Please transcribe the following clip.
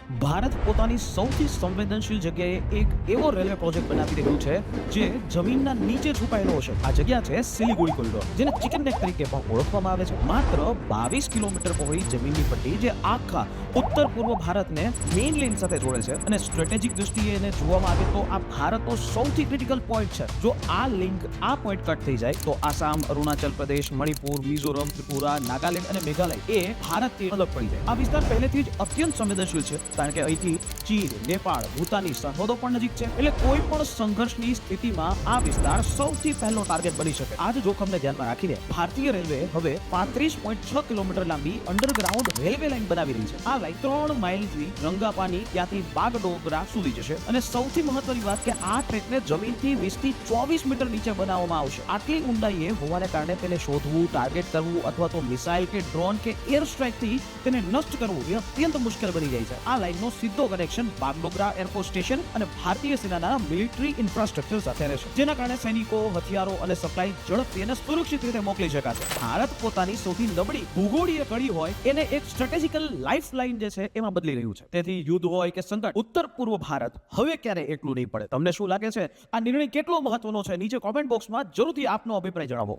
ભારત પોતાની સૌથી સંવેદનશીલ જગ્યાએ એક એવો રેલવે પ્રોજેક્ટ બનાવી રહ્યું છે જે જમીનના નીચે છુપાયેલો છે. આ જગ્યા છે સિલિગુડી કોરિડોર, જેને ચિકન નેક તરીકે પણ ઓળખવામાં આવે છે. માત્ર 22 કિલોમીટર પહોળી જમીનની પટ્ટી જે આખા ઉત્તર પૂર્વ ભારતને મેઇન લાઇન સાથે જોડે છે અને સ્ટ્રેટેજિક દૃષ્ટિએ એને જોવામાં આવે તો આ ભારતનો સૌથી ક્રિટિકલ પોઈન્ટ છે. જો આ લિંક આ પોઈન્ટ કટ થઈ જાય તો આસામ, અરુણાચલ પ્રદેશ, મણિપુર, મિઝોરમ, ત્રિપુરા, નાગાલેન્ડ અને મેઘાલય એ ભારતથી અલગ પડી જાય. આ વિસ્તાર પહેલેથી જ અત્યંત સંવેદનશીલ છે કારણ કે અહીંથી ચીન, નેપાળ, ભૂતાનની સરહદો પણ નજીક છે. એટલે કોઈ પણ સંઘર્ષની સ્થિતિમાં આ વિસ્તાર સૌથી પહેલો ટાર્ગેટ બની શકે. આ જ જોખમને ધ્યાનમાં રાખીને ભારતીય રેલવે હવે 35.6 કિલોમીટર લાંબી અંડરગ્રાઉન્ડ રેલવે લાઇન બનાવી રહી છે. આ લાઇન 3 માઇલથી રંગાપાની ત્યાંથી બાગડોગરા સુધી જશે અને સૌથી મહત્વની વાત કે આ ટ્રેકને જમીનથી 20 થી 24 મીટર નીચે બનાવવામાં આવશે. આટલી ઊંડાઈએ હોવાને કારણે તેને શોધવું, ટાર્ગેટ કરવું અથવા તો મિસાઇલ કે ડ્રોન કે એર સ્ટ્રાઇકથી તેને નષ્ટ કરવું એ અત્યંત મુશ્કેલ બની જાય છે. આ લાઇનનો સીધો કનેક્શન બાગડોગરા એરફોર્સ સ્ટેશન અને ભારતીય સેનાના મિલિટરી ઇન્ફ્રાસ્ટ્રક્ચર સાથે રહેશે, જેના કારણે સૈનિકો, હથિયારો અને સપ્લાય ઝડપથી અને સુરક્ષિત રીતે મોકલી શકાશે. ભારત પોતાની સૌથી નબળી ભૂગોળીય કડી હોય એને એક સ્ટ્રેટેજિકલ લાઇફ લાઇન જે છે એમાં બદલી રહ્યું છે. તેથી યુદ્ધ હોય કે સંકટ, ઉત્તર પૂર્વ ભારત હવે ક્યારે એકલું નહીં પડે. તમને શું લાગે છે આ નિર્ણય કેટલો મહત્વનો છે? નીચે કોમેન્ટ બોક્સમાં જરૂરથી આપનો અભિપ્રાય જણાવો.